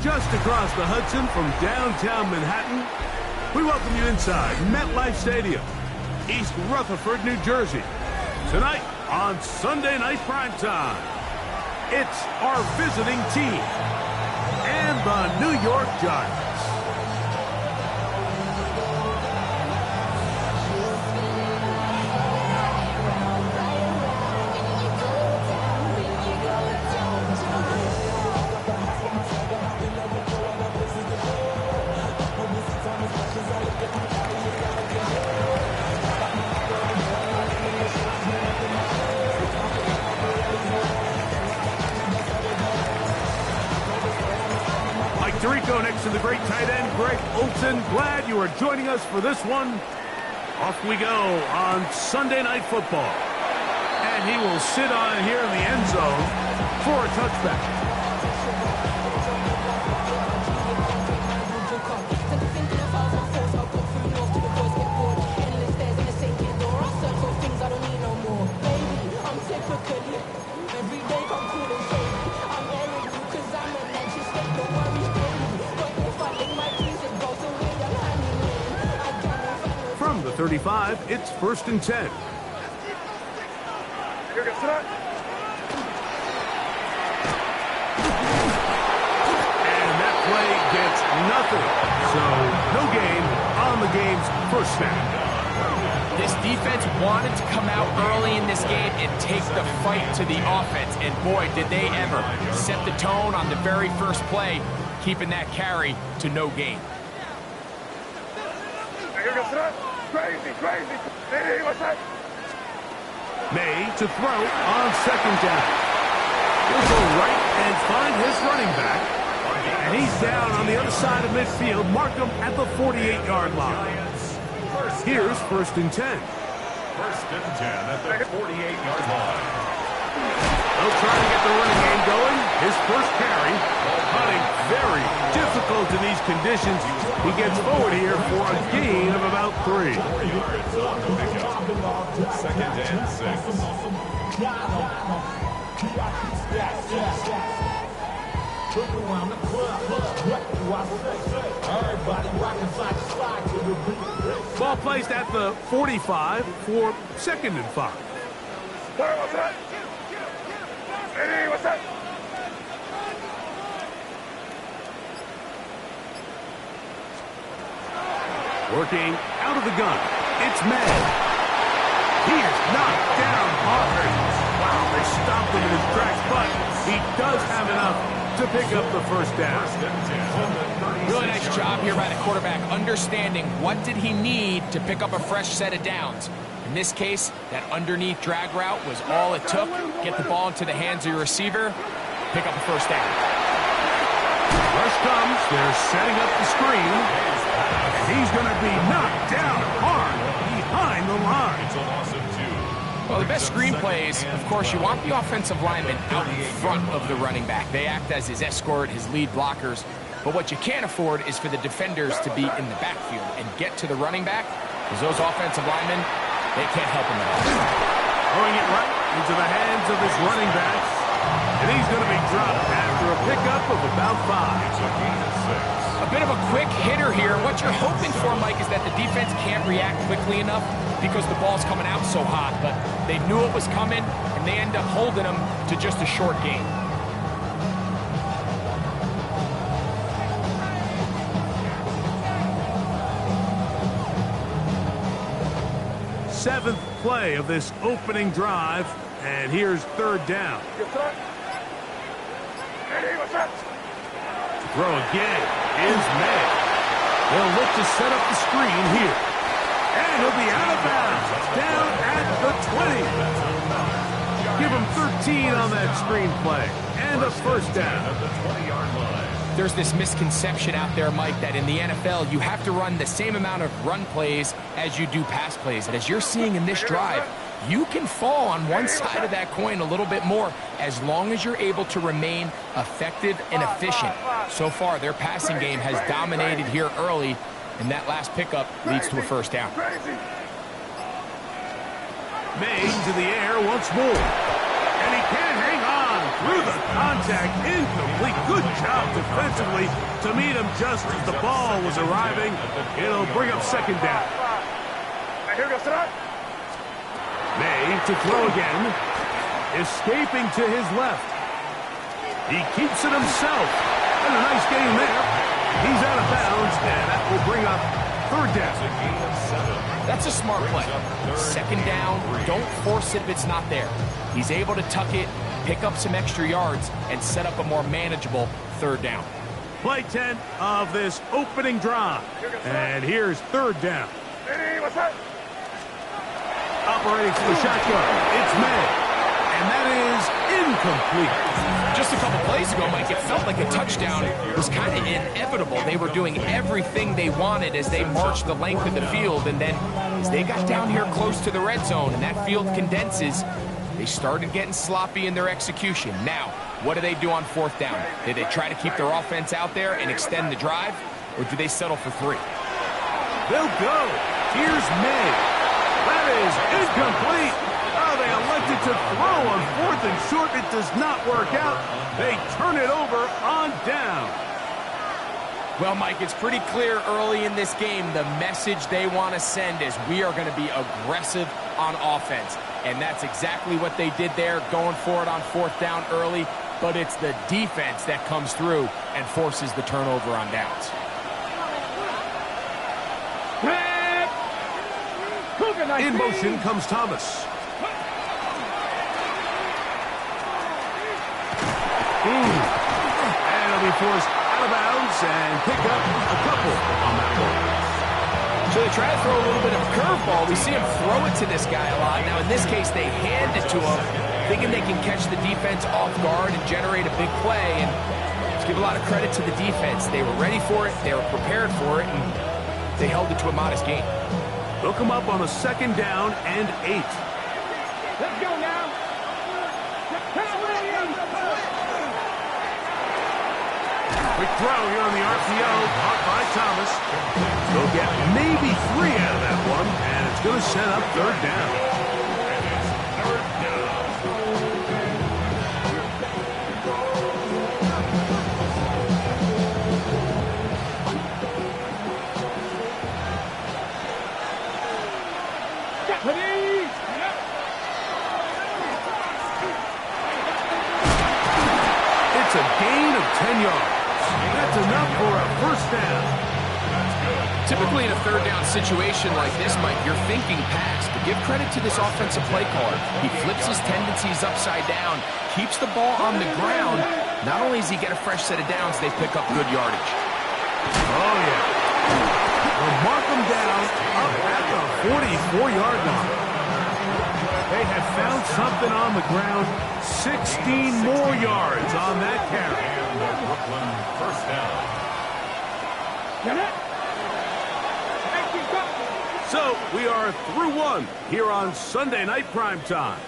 Just across the Hudson from downtown Manhattan, we welcome you inside MetLife Stadium, East Rutherford, New Jersey. Tonight on Sunday Night Primetime, it's our visiting team and the New York Giants. Rico next to the great tight end, Greg Olsen. Glad you are joining us for this one. Off we go on Sunday Night Football. And he will sit on here in the end zone for a touchback. From the 35, it's 1st and 10. And that play gets nothing. So, no gain on the game's first snap. This defense wanted to come out early in this game and take the fight to the offense. And boy, did they ever set the tone on the very first play, keeping that carry to no gain. Crazy. Hey, what's that? May to throw on 2nd down. He'll go right and find his running back. And he's down on the other side of midfield. Mark him at the 48-yard line. Here's 1st and 10. 1st and 10 at the 48-yard line. They'll try to get the running game going. His first carry. Hunting very difficult in these conditions. He gets forward here for a gain of about 3. 4 yards on the pickup. 2nd and 6. Ball placed at the 45 for 2nd and 5. What's that? Hey, what's that? Working out of the gun, it's May. He is knocked down hard. Wow, they stopped him in his tracks, but he does have enough to pick up the first down. Really nice job here by the quarterback, understanding what did he need to pick up a fresh set of downs. In this case, that underneath drag route was all it took. Get the ball into the hands of your receiver, pick up a first down. Rush comes, they're setting up the screen. He's going to be knocked down hard behind the line. It's a loss of 2. Well, the best screen plays, of course, you want the offensive lineman out in front of the running back. They act as his escort, his lead blockers. But what you can't afford is for the defenders to be in the backfield and get to the running back, because those offensive linemen, they can't help him at all. Throwing it right into the hands of his running back. And he's going to be dropped after a pickup of about 5. It's a gain of 6. A bit of a quick hitter here. What you're hoping for, Mike, is that the defense can't react quickly enough because the ball's coming out so hot. But they knew it was coming, and they end up holding them to just a short gain. Seventh play of this opening drive, and here's 3rd down. Throw again is May. They'll look to set up the screen here. And he'll be out of bounds, down at the 20. Give him 13 on that screen play, and a first down. At the 20-yard line. There's this misconception out there, Mike, that in the NFL, you have to run the same amount of run plays as you do pass plays. And as you're seeing in this drive, you can fall on one side of that coin a little bit more as long as you're able to remain effective and efficient. So far, their passing game has dominated here early, and that last pickup leads to a first down. May to the air once more. And he can't hang on through the contact. Incomplete. Good job defensively to meet him just as the ball was arriving. It'll bring up second down. May to throw again. Escaping to his left. He keeps it himself. And a nice game there. He's out of bounds, and that will bring up third down. That's a smart play. Second down, don't force it if it's not there. He's able to tuck it, pick up some extra yards, and set up a more manageable third down. Play 10 of this opening drive. And here's third down. Operating for the shotgun, it's May. And that is incomplete. Just a couple plays ago, Mike, it felt like a touchdown was kind of inevitable. They were doing everything they wanted as they marched the length of the field. And then as they got down here close to the red zone and that field condenses, they started getting sloppy in their execution. Now, what do they do on fourth down? Did they try to keep their offense out there and extend the drive, or do they settle for 3? They'll go. Here's May. That is incomplete. Oh, they elected to throw on 4th and short. It does not work out. They turn it over on down. Well, Mike, it's pretty clear early in this game the message they want to send is we are going to be aggressive on offense. And that's exactly what they did there, going for it on 4th down early. But it's the defense that comes through and forces the turnover on downs. In motion comes Thomas. And it'll be forced out of bounds and pick up a couple on that one. So they try to throw a little bit of a curveball. We see him throw it to this guy a lot. Now, in this case, they hand it to him, thinking they can catch the defense off guard and generate a big play. And let's give a lot of credit to the defense. They were ready for it, they were prepared for it, and they held it to a modest gain. Look him up on a second down and 8. Let's go now. Quick throw here on the RPO, caught by Thomas. They'll get maybe 3 out of that one, and it's going to set up third down. It's a gain of 10 yards. That's enough for a first down. Typically in a third down situation like this, Mike, you're thinking pass, but give credit to this offensive play caller. He flips his tendencies upside down, keeps the ball on the ground. Not only does he get a fresh set of downs, they pick up good yardage. Oh, yeah. They'll mark them down up at the 44-yard line. They have found something on the ground. 16 more yards on that carry. Brooklyn first down. So we are through one here on Sunday Night Primetime.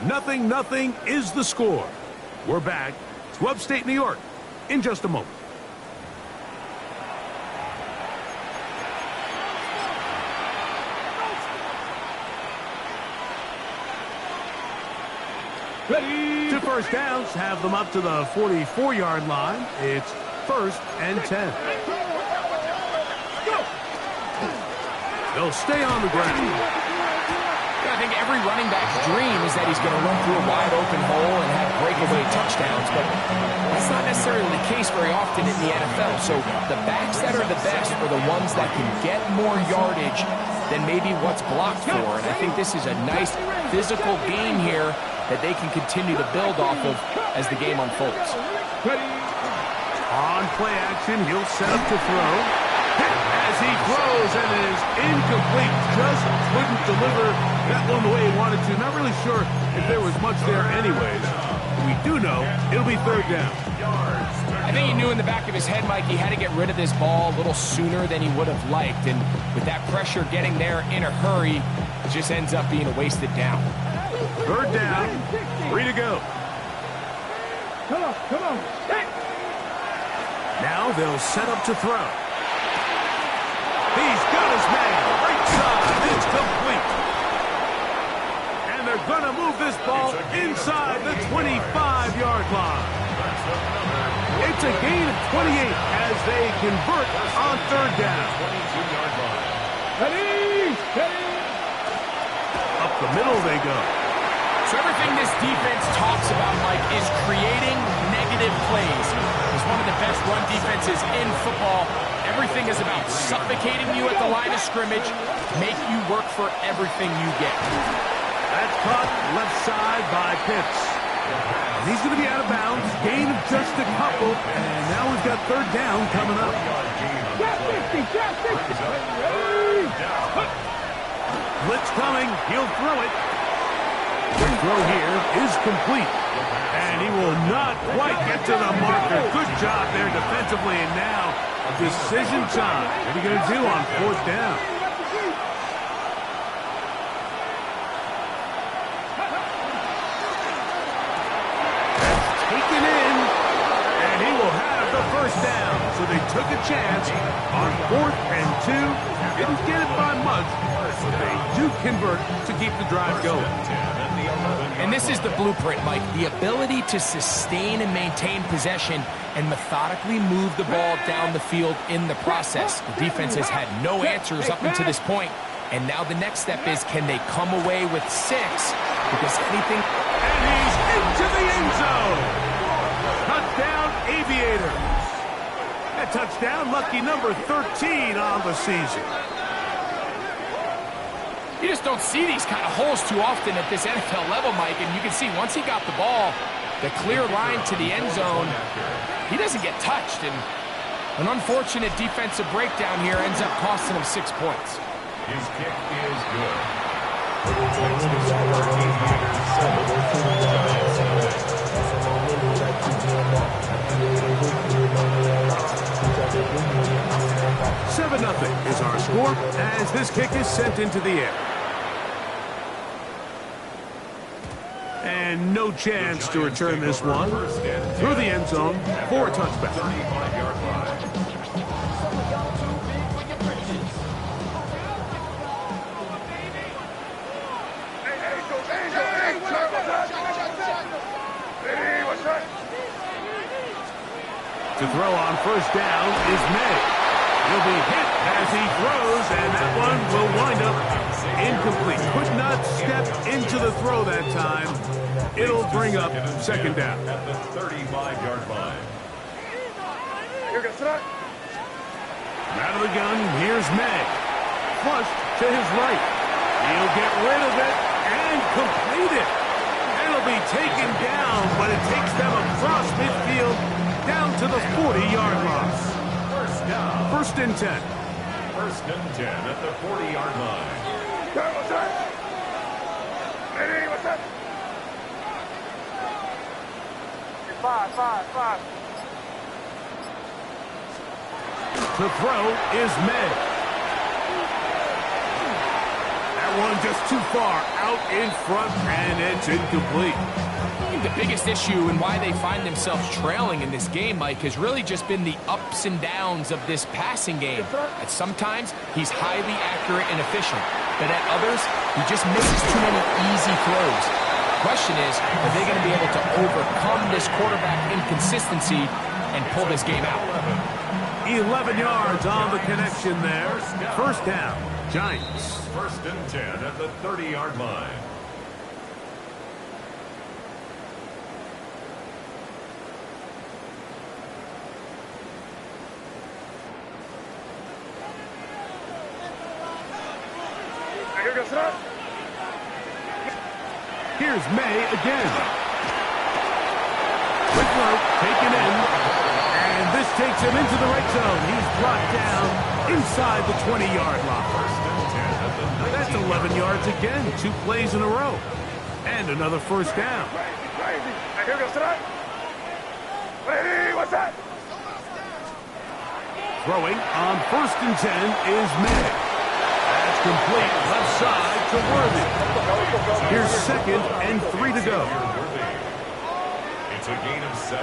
0-0 is the score. We're back to upstate New York in just a moment. Two first downs have them up to the 44-yard line. It's 1st and 10. They'll stay on the ground. I think every running back's dream is that he's going to run through a wide open hole and have breakaway touchdowns, but that's not necessarily the case very often in the NFL. So the backs that are the best are the ones that can get more yardage than maybe what's blocked for. And I think this is a nice physical game here that they can continue to build off of as the game unfolds. On play action, he'll set up to throw. As he throws, and it is incomplete. Just couldn't deliver that one the way he wanted to. Not really sure if there was much there anyways. We do know it'll be third down. I I think he knew in the back of his head, Mike, he had to get rid of this ball a little sooner than he would have liked. And with that pressure getting there in a hurry, it just ends up being a wasted down. Third down, 3 to go. Come on. Now they'll set up to throw. He's got his man. Right side. It's complete. And they're going to move this ball inside the 25-yard line. It's a gain of 28 as they convert on third down. Up the middle they go. So everything this defense talks about, Mike, is creating negative plays. It's one of the best run defenses in football. Everything is about suffocating you at the line of scrimmage, make you work for everything you get. That's caught left side by Pitts. He's going to be out of bounds. Gain of just a couple. And now we've got third down coming up. Blitz coming. He'll throw it. The throw here is complete. And he will not quite get to the marker. Good job there defensively. And now decision time. What are you going to do on fourth down? Down, so they took a chance on 4th and 2. Didn't get it by much, but they do convert to keep the drive going. And this is the blueprint, Mike. The ability to sustain and maintain possession and methodically move the ball down the field in the process. The defense has had no answers up until this point, and now the next step is, can they come away with 6? Because anything... And he's into the end zone! Touchdown, Aviators! A touchdown, lucky number 13 on the season. You just don't see these kind of holes too often at this NFL level, Mike, and you can see once he got the ball, the clear line to the end zone, he doesn't get touched, and an unfortunate defensive breakdown here ends up costing him 6 points. His kick is good. Takes the score, Aviators 7-0 is our score as this kick is sent into the air. And no chance to return this one through the end zone for a touchback. 35-yard line. To throw on first down is May. He'll be hit as he throws, and that one will wind up incomplete. Could not step into the throw that time. It'll bring up second down. At the 35-yard line. Out of the gun, here's May. Flushed to his right. He'll get rid of it and complete it. It'll be taken down, but it takes them across midfield down to the 40-yard line. First down. 1st and 10. 1st and 10 at the 40-yard line. Five. The throw is May. That one just too far out in front, and it's incomplete. I think the biggest issue and why they find themselves trailing in this game, Mike, has really just been the ups and downs of this passing game. At sometimes, he's highly accurate and efficient, but at others, he just misses too many easy throws. The question is, are they going to be able to overcome this quarterback inconsistency and pull this game out? 11 yards on the connection there. First down, Giants. 1st and 10 at the 30-yard line. Here's May again. Quick route taken in. And this takes him into the right zone. He's brought down inside the 20-yard line. 1st and 10 at the 19. That's 11 yards again. 2 plays in a row. And another first down. Throwing on 1st and 10 is May. That's complete left side to Worthy. Here's 2nd and 3 to go. It's a gain of 7.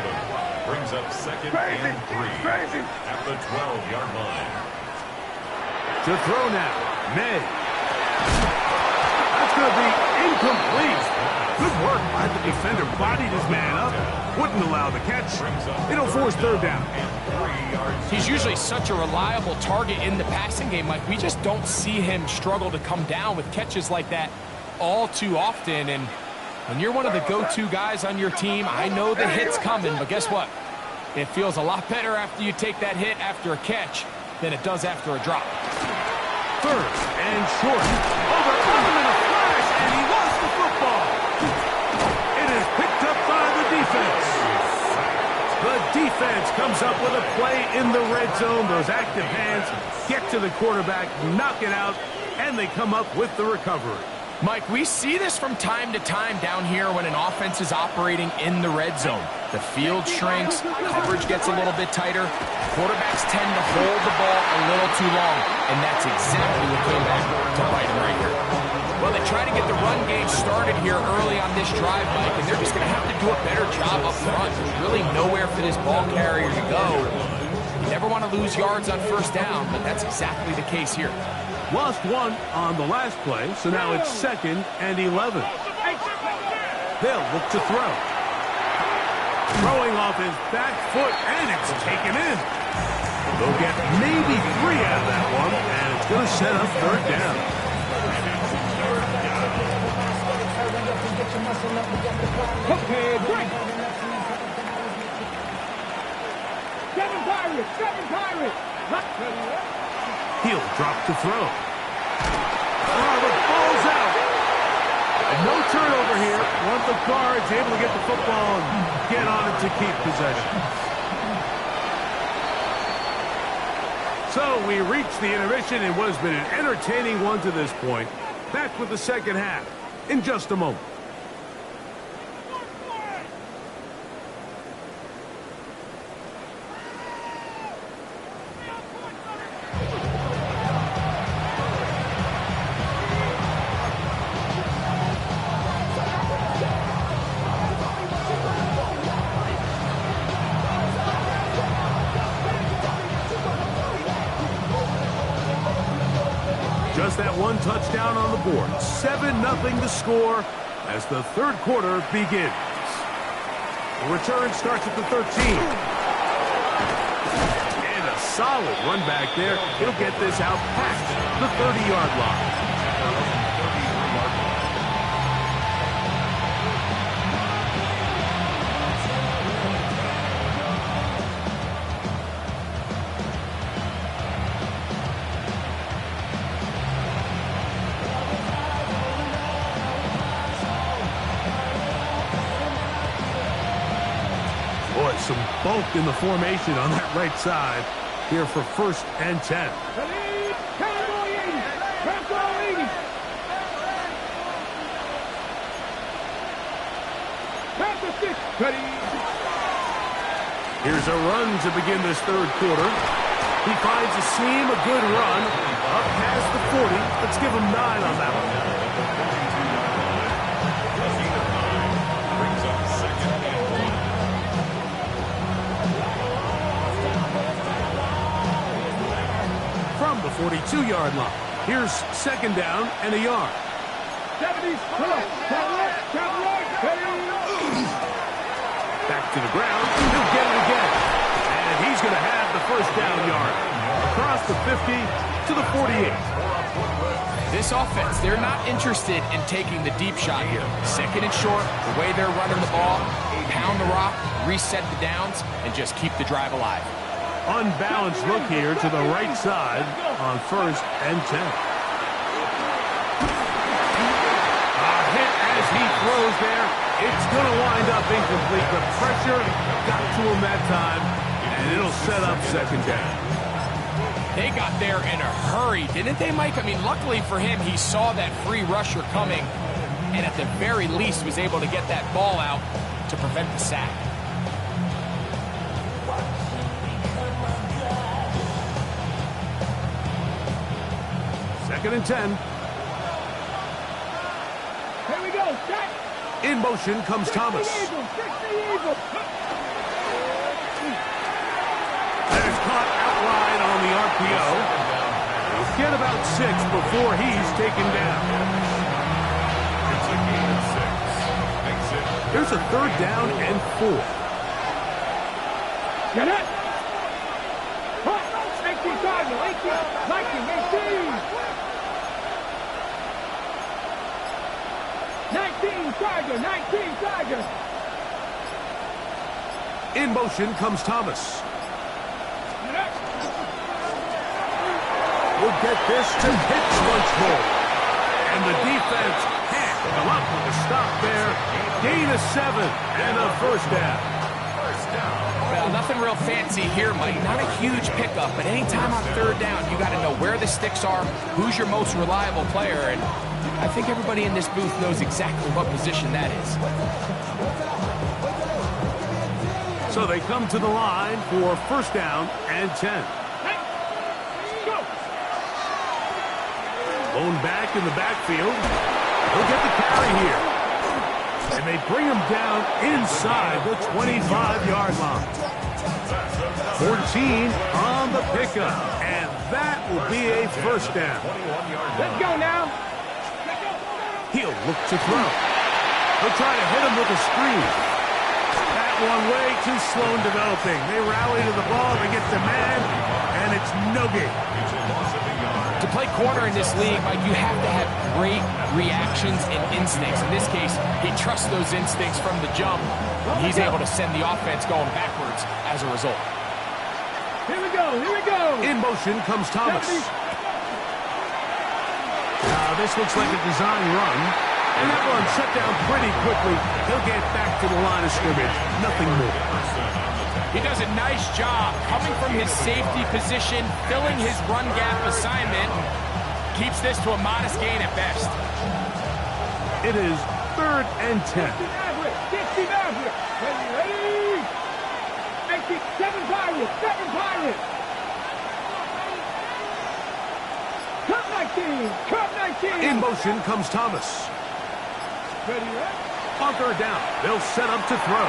Brings up 2nd and 3 at the 12-yard line. To throw now, May. That's going to be incomplete. Good work by the defender. Bodied his man up. Wouldn't allow the catch. It'll force 3rd down. He's usually such a reliable target in the passing game, Mike. We just don't see him struggle to come down with catches like that all too often. And when you're one of the go-to guys on your team, I know the hit's coming, but guess what? It feels a lot better after you take that hit after a catch than it does after a drop. 3rd and short. Overcome him in a flash, and he lost the football. It is picked up by the defense. The defense comes up with a play in the red zone. Those active hands get to the quarterback, knock it out, and they come up with the recovery. Mike, we see this from time to time down here when an offense is operating in the red zone. The field shrinks, coverage gets a little bit tighter, quarterbacks tend to hold the ball a little too long, and that's exactly what came back to bite them right here. Well, they try to get the run game started here early on this drive, Mike, and they're just going to have to do a better job up front. There's really nowhere for this ball carrier to go. You never want to lose yards on 1st down, but that's exactly the case here. Lost 1 on the last play, so now it's 2nd and 11. They'll look to throw. Throwing off his back foot, and it's taken in. They'll get maybe 3 out of that one, and it's going to set up 3rd down. Okay, break. 7 Pirates, 7 Pirates. He'll drop to throw. Oh, the ball's out. And no turnover here. Want the Cards able to get the football and get on it to keep possession. So we reach the intermission in what has been an entertaining one to this point. Back with the 2nd half in just a moment. Just that 1 touchdown on the board. 7-0 to score as the 3rd quarter begins. The return starts at the 13. And a solid run back there. He'll get this out past the 30-yard line. Boy, some bulk in the formation on that right side here for 1st and 10. Here's a run to begin this 3rd quarter. He finds a seam, a good run, up past the 40. Let's give him 9 on that one. From the 42-yard line. Here's 2nd down and a yard. 70s, Back to the ground. He'll get it again. And he's going to have the 1st down yard. Across the 50 to the 48. This offense, they're not interested in taking the deep shot here. 2nd and short, the way they're running the ball, pound the rock, reset the downs, and just keep the drive alive. Unbalanced look here to the right side on 1st and 10. A hit as he throws there. It's going to wind up incomplete. The pressure got to him that time, and it'll set up 2nd down. They got there in a hurry, didn't they, Mike? I mean, luckily for him, he saw that free rusher coming, and at the very least was able to get that ball out to prevent the sack. second and 10. Here we go. Set. In motion comes Thomas. Fix the eagle. That is caught outside on the RPO. He'll get about 6 before he's taken down. It's a gain of 6. Makes it. There's a third down and 4. Get it. 18 Cardinal. 18. 19 Charger. 19 Charger. In motion comes Thomas. We'll get this to Pitts once more. And the defense can't come up with a stop there. Gain of 7 and a first down. Well, nothing real fancy here, Mike. Not a huge pickup, but anytime on third down, you got to know where the sticks are, who's your most reliable player, and I think everybody in this booth knows exactly what position that is. So they come to the line for first down and 10. Blown back in the backfield. He'll get the carry here. And they bring him down inside the 25-yard line. 14 on the pickup. And that will be a first down. Let's go now. He'll look to throw. He'll try to hit him with a screen. That one way too slow in developing. They rally to the ball. They get the man. And it's no gain. To play corner in this league, Mike, you have to have great reactions and instincts. In this case, he trusts those instincts from the jump. He's able to send the offense going backwards as a result. Here we go. Here we go. In motion comes Thomas. This looks like a design run. And that one shut down pretty quickly. He'll get back to the line of scrimmage. Nothing more. He does a nice job coming from his safety position, filling his run gap assignment, keeps this to a modest gain at best. It is third and 10. Get Steve Everett. Ready? 7 Pirates. 7 Pirates. Cup 19. Cup 19. In motion comes Thomas. Ready? On third down, they'll set up to throw.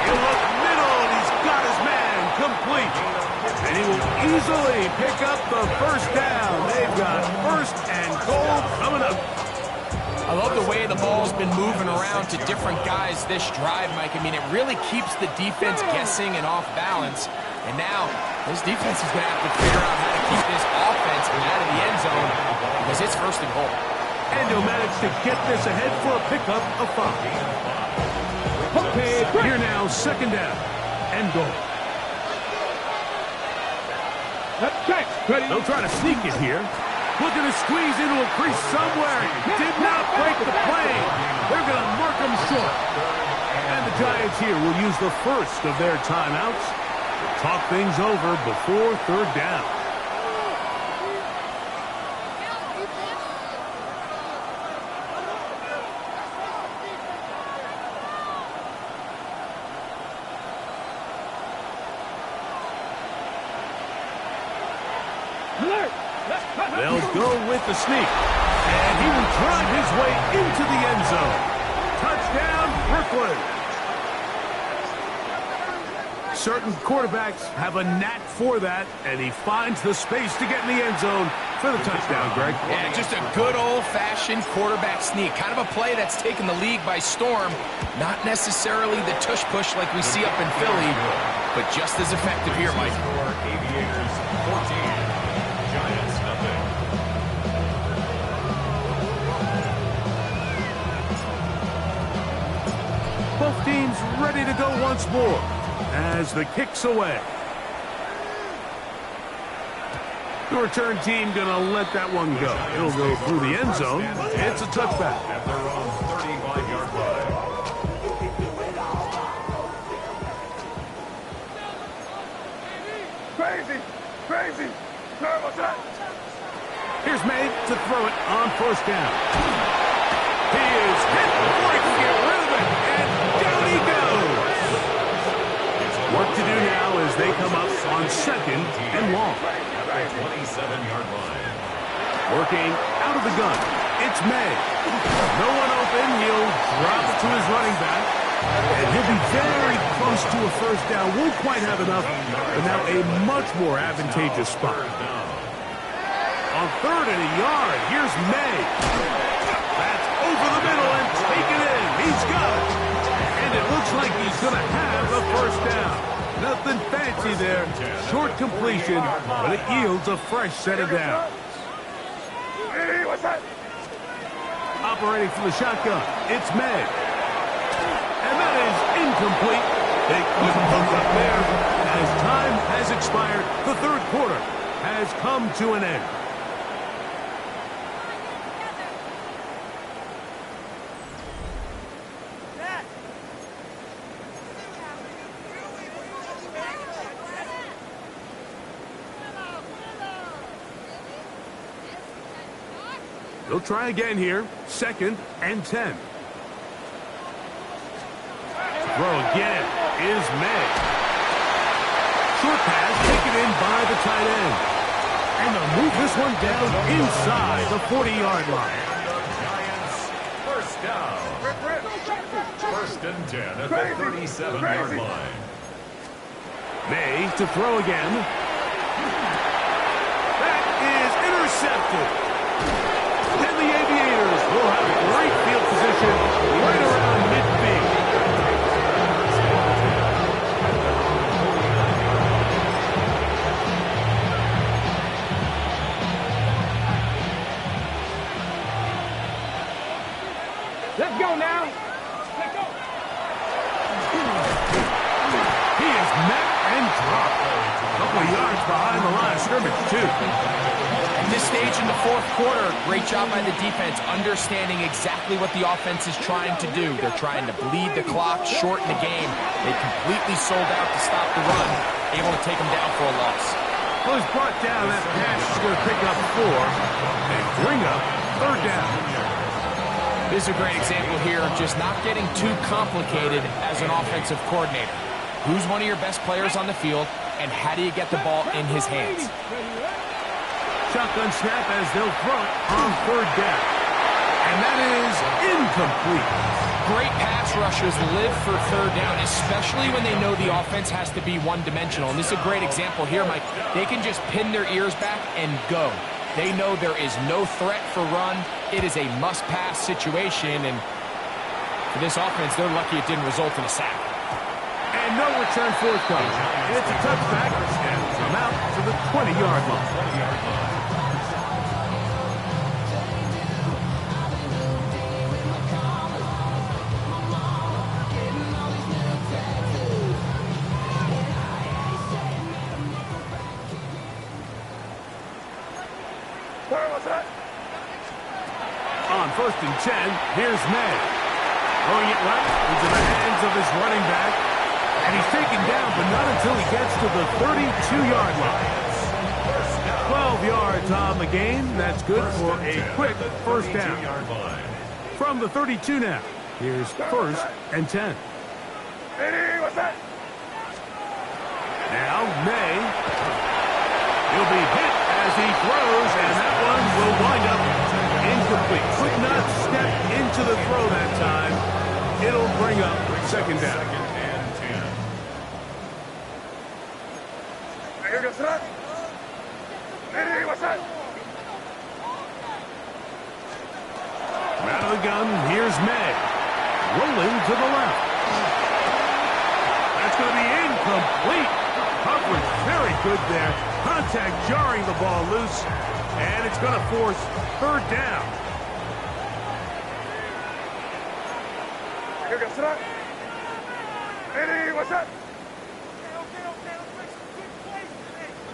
He'll look middle, and he's got his man complete. And he will easily pick up the first down. They've got first and goal coming up. I love the way the ball's been moving around to different guys this drive, Mike. I mean, it really keeps the defense guessing and off balance. And now, this defense is going to have to figure out how to keep this offense out of the end zone because it's first and goal. And he'll manage to get this ahead for a pickup of 5. Okay, here now, second down and goal. Let's check. Ready? They'll try to sneak it here. Looking to squeeze into a crease somewhere. Did not break the plane. They're going to mark him short. And the Giants here will use the first of their timeouts to talk things over before third down. They'll go with the sneak. And he will drive his way into the end zone. Touchdown, Brooklyn. Certain quarterbacks have a knack for that, and he finds the space to get in the end zone for the touchdown, Greg. Yeah, just a good old-fashioned quarterback sneak. Kind of a play that's taken the league by storm. Not necessarily the tush-push like we see up in Philly, but just as effective here, Mike. Aviators 14. Giants nothing. Both teams ready to go once more as the kick's away. The return team going to let that one go. It'll go through the end zone. It's a touchback. At their own 35-yard line. Crazy. Terrible touch. Here's May to throw it on first down. He is hit before he can get rid of it, and down he goes. What to do now as they come up on second and long. At the 27-yard line. Working out of the gun, it's May. No one open, he'll drop it to his running back. And he'll be very close to a first down. Won't quite have enough, but now a much more advantageous spot. On 3rd and a yard, here's May. That's over the middle and taken in. He's got it. And it looks like he's going to have a first down. Nothing fancy there. Short completion, but it yields a fresh set of downs. Hey, what's that? Operating from the shotgun, it's May. And that is incomplete. They couldn't hook up there. As time has expired, the 3rd quarter has come to an end. They'll try again here. 2nd and 10. Throw again is May. Short pass taken in by the tight end. And they'll move this one down inside the 40-yard line. Giants, first down. 1st and 10 at the 37-yard line. May to throw again. That is intercepted. And the Aviators will have great field position right around midfield. Let's go now. Let's go. He is met and dropped. A couple of yards behind the line of scrimmage, too. At this stage in the 4th quarter, great job by the defense, understanding exactly what the offense is trying to do. They're trying to bleed the clock, shorten the game. They completely sold out to stop the run, able to take them down for a loss. Well, he's brought down. That pass is going to pick up 4 and bring up 3rd down. This is a great example here of just not getting too complicated as an offensive coordinator. Who's one of your best players on the field, and how do you get the ball in his hands? Shotgun snap as they'll throw it on 3rd down. And that is incomplete. Great pass rushers live for 3rd down, especially when they know the offense has to be one-dimensional. And this is a great example here, Mike. They can just pin their ears back and go. They know there is no threat for run. It is a must-pass situation, and for this offense, they're lucky it didn't result in a sack. And no return forthcoming. It's a touchback, and come out to the 20-yard line. On 1st and 10, here's May. Throwing it right into the hands of his running back. And he's taken down, but not until he gets to the 32-yard line. 12 yards on the game. That's good for a quick first down. From the 32 now, here's 1st and 10. Hey, what's that? Now May. He'll be hit as he throws, and that one will wind up incomplete. Could not step into the throw that time. It'll bring up 2nd down. Hey, what's that? Hey, what's that? Out of the gun, here's May. Rolling to the left. That's going to be incomplete. Coverage very good there. Contact jarring the ball loose. And it's going to force 3rd down. Hey, what's that? Hey, what's that?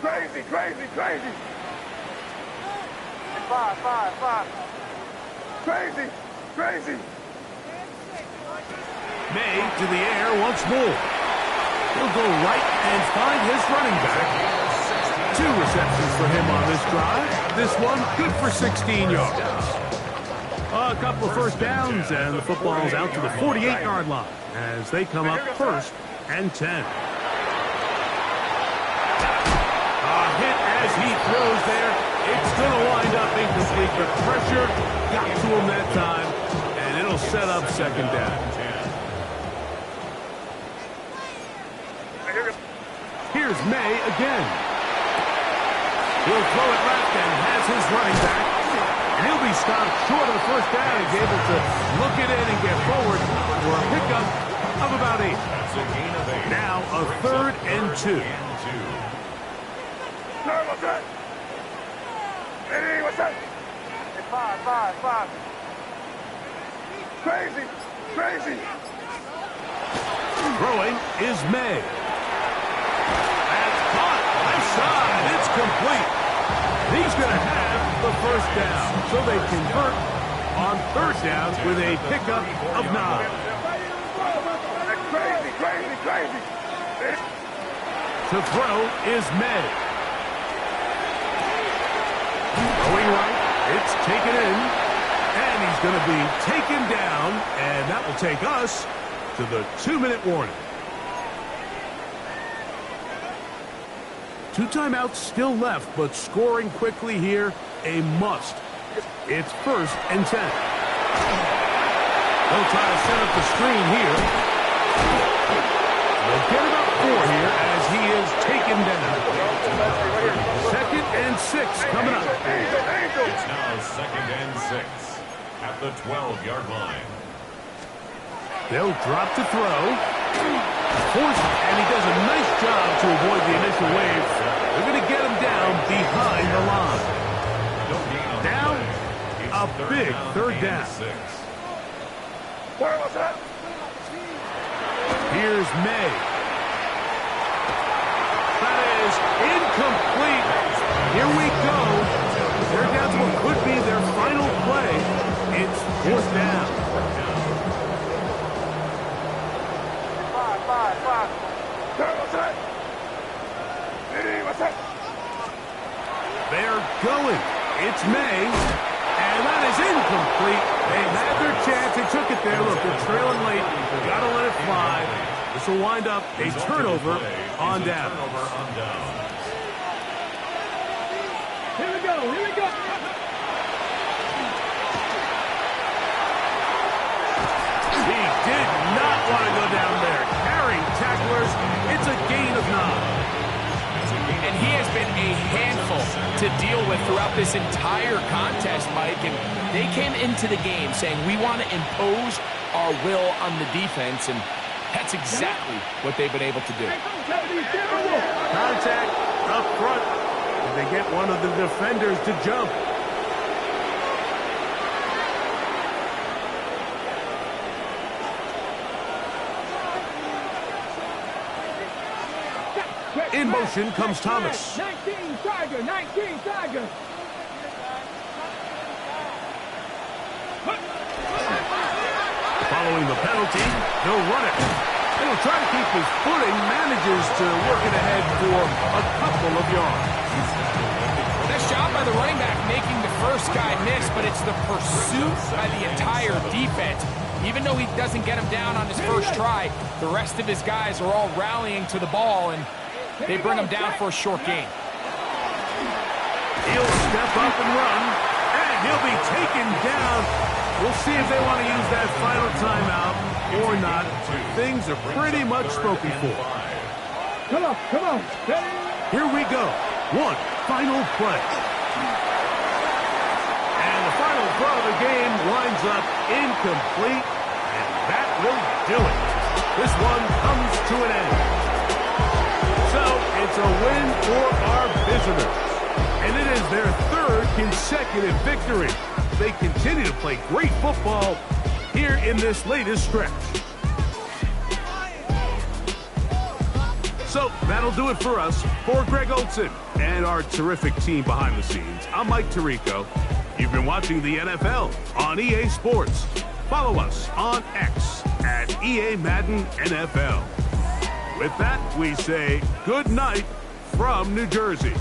Crazy, crazy, crazy. 5. Crazy, crazy. May to the air once more. He'll go right and find his running back. 2 receptions for him on this drive. This one good for 16 yards. A couple of first downs, and the football's out to the 48-yard line as they come up 1st and 10. A hit as he throws there. It's going to wind up incomplete. The pressure got to him that time, and it'll set up second down. Here's May again. He'll throw it left and has his running back. And he'll be stopped short of the first down. He's able to look it in and get forward for a pickup of about 8. That's a gain of 8. Now a 3rd and 2. What's that? Eddie, what's that? It's 5. Crazy. Throwing is May. That's caught. Left side. It's complete. He's going to have the first down. So they convert on 3rd down with a pickup of 9. Crazy. To throw is May. Going right. It's taken in. And he's going to be taken down. And that will take us to the 2-minute warning. 2 timeouts still left, but scoring quickly here, a must. It's 1st and 10. They'll try to set up the screen here. They'll get about 4 here as he is taken down. 2nd and 6 coming up. It's now 2nd and 6 at the 12-yard line. They'll drop to throw. Forced, and he does a nice job to avoid the initial wave. They're going to get him down behind the line. Now, a big 3rd down. Where was that? Here's May. That is incomplete. Here we go. They're down to what could be their final play. It's 4th down. 5. Where was that? Eddie, what's that? They're going. It's May. And that is incomplete. They've had their chance. They took it there. Look, they're trailing late. Got to let it fly. This will wind up a turnover on down. Here we go. He did not want to go down there. Carrying tacklers. It's a gain of 9. And he has been a handful to deal with throughout this entire contest, Mike. And they came into the game saying, we want to impose our will on the defense. And that's exactly what they've been able to do. Contact up front. And they get one of the defenders to jump. In motion comes Thomas. 19 Tiger. Following the penalty, they'll run it. He'll try to keep his footing, manages to work it ahead for a couple of yards. Nice job by the running back making the first guy miss, but it's the pursuit by the entire defense. Even though he doesn't get him down on his first try, the rest of his guys are all rallying to the ball, and they bring him down for a short gain. He'll step up and run, and he'll be taken down. We'll see if they want to use that final timeout or not. Things are pretty much spoken for. Come on. Here we go. One final play. And the final throw of the game winds up incomplete, and that will do it. This one comes to an end. So it's a win for our visitors. And it is their 3rd consecutive victory. They continue to play great football here in this latest stretch. So that'll do it for us. For Greg Olson and our terrific team behind the scenes, I'm Mike Tirico. You've been watching the NFL on EA Sports. Follow us on X at EA Madden NFL. With that, we say good night from New Jersey.